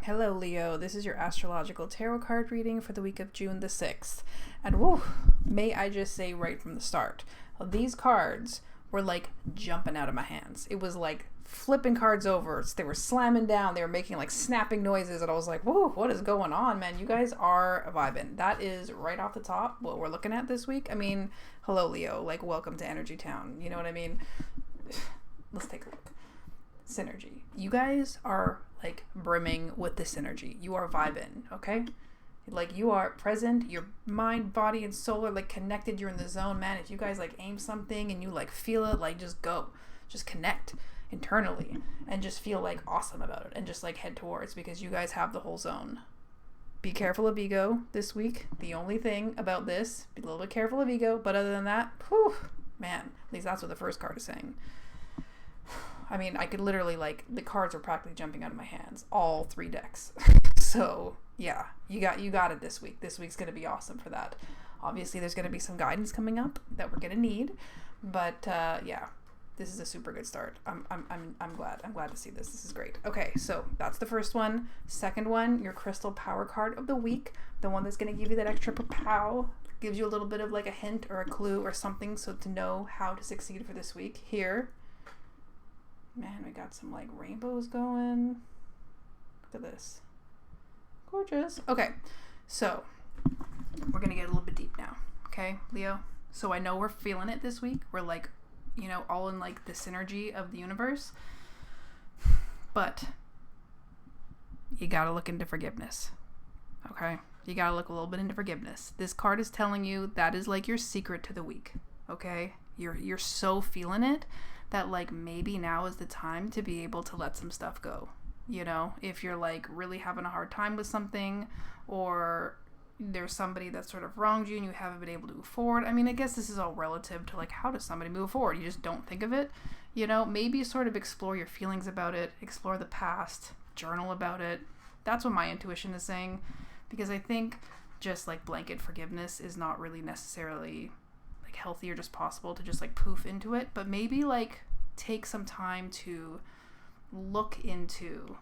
Hello, Leo. This is your astrological tarot card reading for the week of June the 6th. And woo, may I just say right from the start, these cards were like jumping out of my hands. It was like flipping cards over. They were slamming down. They were making like snapping noises. And I was like, whoa, what is going on, man? You guys are vibing. That is right off the top what we're looking at this week. I mean, hello, Leo. Like, welcome to Energy Town. You know what I mean? Let's take a look. Synergy. You guys are like brimming with this energy. You are vibing, okay? Like, you are present. Your mind, body, and soul are like connected. You're in the zone, man. If you guys like aim something and you like feel it, like just go. Just connect internally and just feel like awesome about it and just like head towards, because you guys have the whole zone. Be careful of ego this week. The only thing about this, be a little bit careful of ego, but other than that, whew, man, at least that's what the first card is saying. I mean, I could literally, like, the cards are practically jumping out of my hands. All three decks. So, yeah, you got it this week. This week's going to be awesome for that. Obviously, there's going to be some guidance coming up that we're going to need. But, yeah, this is a super good start. I'm glad. I'm glad to see this. This is great. Okay, so that's the first one. Second one, your crystal power card of the week. The one that's going to give you that extra pow. Gives you a little bit of, like, a hint or a clue or something so to know how to succeed for this week. Here. Man, we got some like rainbows going. Look at this. Gorgeous. Okay, so we're gonna get a little bit deep now. Okay, Leo? So I know we're feeling it this week. We're like, you know, all in like the synergy of the universe. But you gotta look into forgiveness. Okay? You gotta look a little bit into forgiveness. This card is telling you that is like your secret to the week. Okay? You're so feeling it that like maybe now is the time to be able to let some stuff go. You know, if you're like really having a hard time with something, or there's somebody that sort of wronged you and you haven't been able to move forward. I mean, I guess this is all relative to like, how does somebody move forward? You just don't think of it. You know, maybe sort of explore your feelings about it, explore the past, journal about it. That's what my intuition is saying, because I think just like blanket forgiveness is not really necessarily healthy or just possible to just like poof into it, but maybe like take some time to look into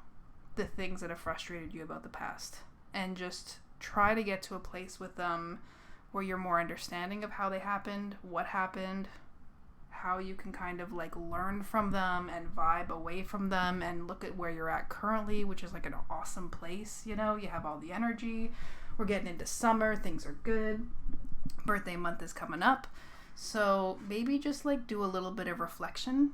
the things that have frustrated you about the past and just try to get to a place with them where you're more understanding of how they happened, what happened, how you can kind of like learn from them and vibe away from them and look at where you're at currently, which is like an awesome place. You know, you have all the energy, we're getting into summer, things are good, birthday month is coming up. So maybe just like do a little bit of reflection,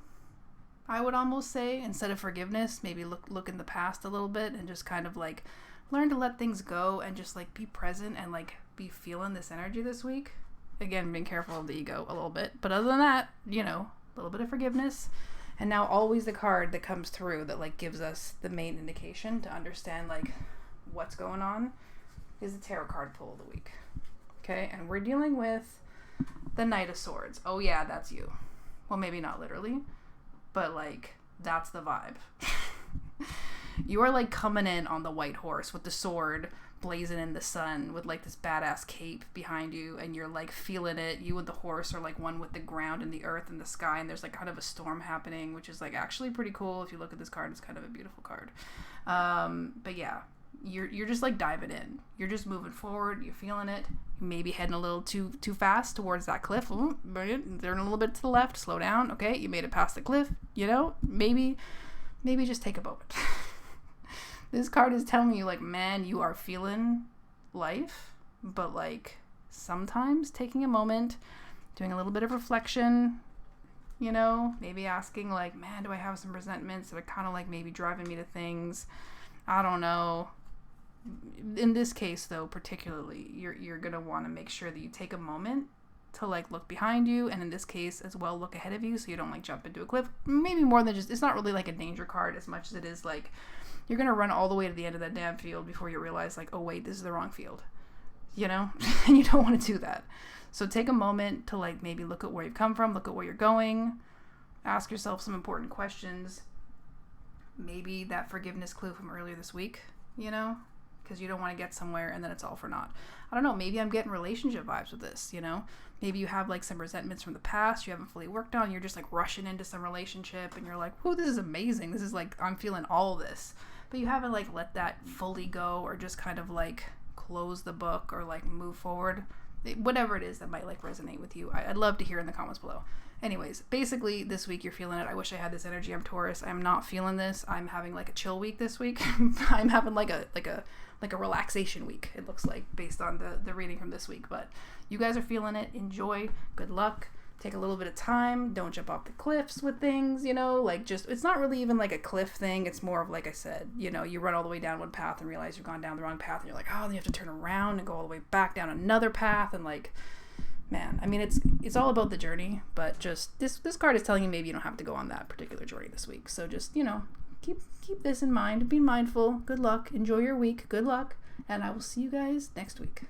I would almost say, instead of forgiveness. Maybe look in the past a little bit and just kind of like learn to let things go and just like be present and like be feeling this energy this week. Again, being careful of the ego a little bit, but other than that, you know, a little bit of forgiveness. And now always the card that comes through that like gives us the main indication to understand like what's going on is the tarot card pull of the week. Okay, and we're dealing with the Knight of Swords. Oh yeah, that's you. Well, maybe not literally, but like that's the vibe. You are like coming in on the white horse with the sword blazing in the sun with like this badass cape behind you, and you're like feeling it. You and the horse are like one with the ground and the earth and the sky, and there's like kind of a storm happening, which is like actually pretty cool. If you look at this card, it's kind of a beautiful card. But yeah, you're just like diving in. You're just moving forward. You're feeling it. Maybe heading a little too fast towards that cliff. Ooh, turn a little bit to the left. Slow down. Okay, you made it past the cliff. You know, maybe just take a moment. This card is telling you like, man, you are feeling life, but like sometimes taking a moment, doing a little bit of reflection. You know, maybe asking like, man, do I have some resentments that are kind of like maybe driving me to things? I don't know. In this case, though, particularly, you're going to want to make sure that you take a moment to, like, look behind you, and in this case, as well, look ahead of you so you don't, like, jump into a cliff. Maybe more than just, it's not really, like, a danger card as much as it is, like, you're going to run all the way to the end of that damn field before you realize, like, oh, wait, this is the wrong field, you know? And you don't want to do that. So take a moment to, like, maybe look at where you've come from, look at where you're going, ask yourself some important questions. Maybe that forgiveness clue from earlier this week, you know? Because you don't want to get somewhere and then it's all for naught. I don't know, maybe I'm getting relationship vibes with this, you know? Maybe you have like some resentments from the past you haven't fully worked on. You're just like rushing into some relationship and you're like, whoa, this is amazing. This is like, I'm feeling all of this. but you haven't like let that fully go, or just kind of like close the book, or like move forward. Whatever it is that might like resonate with you, I'd love to hear in the comments below. Anyways, basically this week you're feeling it. I wish I had this energy. I'm Taurus. I'm not feeling this. I'm having like a chill week this week. I'm having like a relaxation week, it looks like, based on the reading from this week. But you guys are feeling it. Enjoy. Good luck. Take a little bit of time. Don't jump off the cliffs with things, you know, like, just, it's not really even like a cliff thing. It's more of, like I said, you know, you run all the way down one path and realize you've gone down the wrong path, and you're like, oh, then you have to turn around and go all the way back down another path. And like, man, I mean, it's all about the journey, but just this card is telling you maybe you don't have to go on that particular journey this week. So just, you know, keep this in mind. Be mindful. Good luck. Enjoy your week. Good luck. And I will see you guys next week.